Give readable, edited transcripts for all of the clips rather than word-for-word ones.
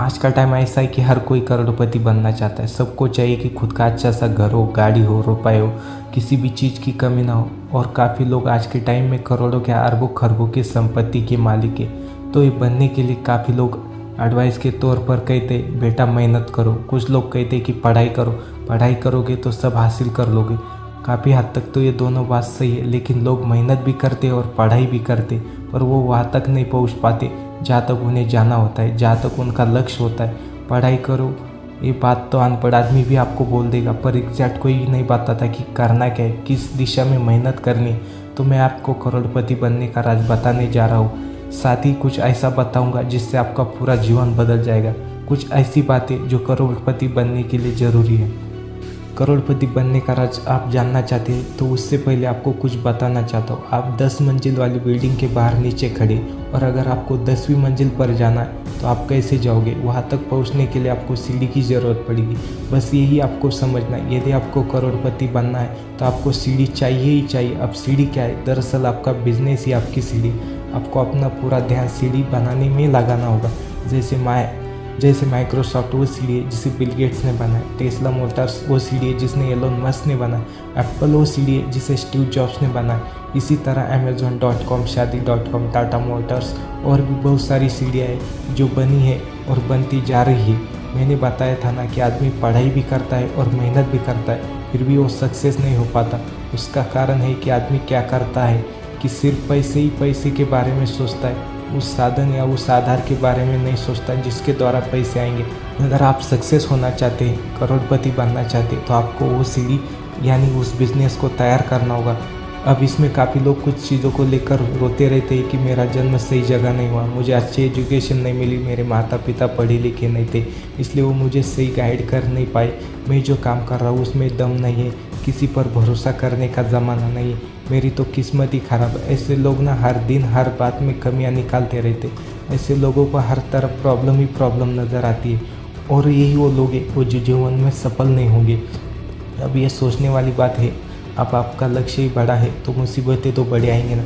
आज का टाइम ऐसा है कि हर कोई करोड़पति बनना चाहता है। सबको चाहिए कि खुद का अच्छा सा घर हो, गाड़ी हो, रुपए हो, किसी भी चीज़ की कमी ना हो। और काफ़ी लोग आज के टाइम में करोड़ों के अरबों खरबों की संपत्ति के मालिक है। तो ये बनने के लिए काफ़ी लोग एडवाइस के तौर पर कहते बेटा मेहनत करो। कुछ लोग कहते कि पढ़ाई करो, पढ़ाई करोगे तो सब हासिल कर लोगे। काफ़ी हद तक तो ये दोनों बात सही है, लेकिन लोग मेहनत भी करते और पढ़ाई भी करते, पर वो वहाँ तक नहीं पहुँच पाते जहाँ तक उन्हें जाना होता है, जहाँ तक उनका लक्ष्य होता है। पढ़ाई करो ये बात तो अनपढ़ आदमी भी आपको बोल देगा, पर एग्जैक्ट कोई नहीं बताता कि करना क्या है, किस दिशा में मेहनत करनी। तो मैं आपको करोड़पति बनने का राज बताने जा रहा हूँ। साथ ही कुछ ऐसा बताऊँगा जिससे आपका पूरा जीवन बदल जाएगा। कुछ ऐसी बातें जो करोड़पति बनने के लिए ज़रूरी है। करोड़पति बनने का राज आप जानना चाहते हैं तो उससे पहले आपको कुछ बताना चाहता हूँ। आप 10 मंजिल वाली बिल्डिंग के बाहर नीचे खड़े, और अगर आपको 10वीं मंजिल पर जाना है तो आप कैसे जाओगे? वहाँ तक पहुँचने के लिए आपको सीढ़ी की ज़रूरत पड़ेगी। बस यही आपको समझना है। यदि आपको करोड़पति बनना है तो आपको सीढ़ी चाहिए ही चाहिए। अब सीढ़ी क्या है? दरअसल आपका बिजनेस ही आपकी सीढ़ी। आपको अपना पूरा ध्यान सीढ़ी बनाने में लगाना होगा। जैसे माइक्रोसॉफ्ट वो सीढ़ी है जिसे बिल गेट्स ने बनाया, टेस्ला मोटर्स वो सीढ़ी है जिसने एलोन मस्क ने बनाया, एप्पल वो सीढ़ी है जिसे स्टीव जॉब्स ने बनाया। इसी तरह Amazon.com, शादी.com, टाटा मोटर्स और भी बहुत सारी सीढ़ियाँ हैं जो बनी है और बनती जा रही है। मैंने बताया था ना कि आदमी पढ़ाई भी करता है और मेहनत भी करता है, फिर भी वो सक्सेस नहीं हो पाता। उसका कारण है कि आदमी क्या करता है कि सिर्फ पैसे ही पैसे के बारे में सोचता है, उस साधन या उस आधार के बारे में नहीं सोचता जिसके द्वारा पैसे आएंगे। अगर आप सक्सेस होना चाहते हैं, करोड़पति बनना चाहते हैं, तो आपको वो सीढ़ी यानी उस बिज़नेस को तैयार करना होगा। अब इसमें काफ़ी लोग कुछ चीज़ों को लेकर रोते रहते हैं कि मेरा जन्म सही जगह नहीं हुआ, मुझे अच्छी एजुकेशन नहीं मिली, मेरे माता पिता पढ़े लिखे नहीं थे, इसलिए वो मुझे सही गाइड कर नहीं पाए, मैं जो काम कर रहा हूँ उसमें दम नहीं है, किसी पर भरोसा करने का ज़माना नहीं, मेरी तो किस्मत ही ख़राब है। ऐसे लोग ना हर दिन हर बात में कमियां निकालते रहते। ऐसे लोगों को हर तरफ प्रॉब्लम ही प्रॉब्लम नज़र आती है, और यही वो लोग हैं वो जो जीवन में सफल नहीं होंगे। अब ये सोचने वाली बात है, अब आपका लक्ष्य ही बड़ा है तो मुसीबतें तो बड़े आएंगे ना।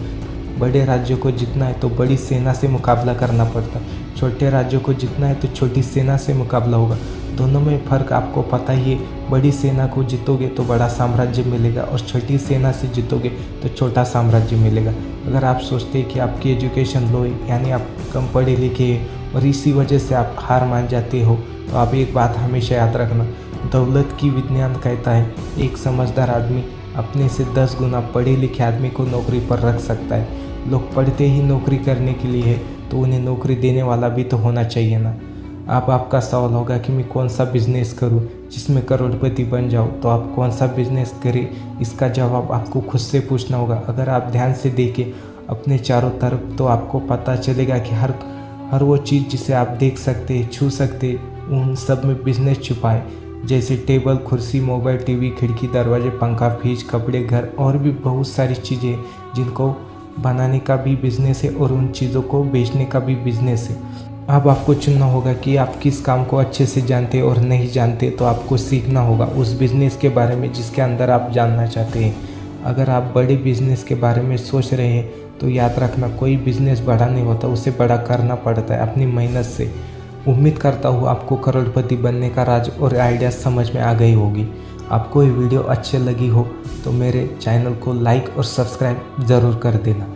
बड़े राज्यों को जीतना है तो बड़ी सेना से मुकाबला करना पड़ता है, छोटे राज्यों को जीतना है तो छोटी सेना से मुकाबला होगा। दोनों में फ़र्क आपको पता ही है। बड़ी सेना को जीतोगे तो बड़ा साम्राज्य मिलेगा, और छोटी सेना से जीतोगे तो छोटा साम्राज्य मिलेगा। अगर आप सोचते हैं कि आपकी एजुकेशन लो है, यानी आप कम पढ़े लिखे हैं और इसी वजह से आप हार मान जाते हो, तो आप एक बात हमेशा याद रखना, दौलत की विज्ञान कहता है एक समझदार आदमी अपने से 10 गुना पढ़े लिखे आदमी को नौकरी पर रख सकता है। लोग पढ़ते ही नौकरी करने के लिए है तो उन्हें नौकरी देने वाला भी तो होना चाहिए ना। अब आपका सवाल होगा कि मैं कौन सा बिज़नेस करूं जिसमें करोड़पति बन जाऊं, तो आप कौन सा बिज़नेस करें इसका जवाब आपको खुद से पूछना होगा। अगर आप ध्यान से देखें अपने चारों तरफ तो आपको पता चलेगा कि हर वो चीज़ जिसे आप देख सकते छू सकते उन सब में बिज़नेस छुपा है। जैसे टेबल, कुर्सी, मोबाइल, टीवी, खिड़की, दरवाजे, पंखा, फ्रिज, कपड़े, घर और भी बहुत सारी चीज़ें जिनको बनाने का भी बिज़नेस है और उन चीज़ों को बेचने का भी बिज़नेस है। अब आपको चुनना होगा कि आप किस काम को अच्छे से जानते और नहीं जानते, तो आपको सीखना होगा उस बिज़नेस के बारे में जिसके अंदर आप जानना चाहते हैं। अगर आप बड़े बिज़नेस के बारे में सोच रहे हैं तो याद रखना कोई बिज़नेस बड़ा नहीं होता, उसे बड़ा करना पड़ता है अपनी मेहनत से। उम्मीद करता हूँ आपको करोड़पति बनने का राज और आइडिया समझ में आ गई होगी। आपको ये वीडियो अच्छी लगी हो तो मेरे चैनल को लाइक और सब्सक्राइब ज़रूर कर देना।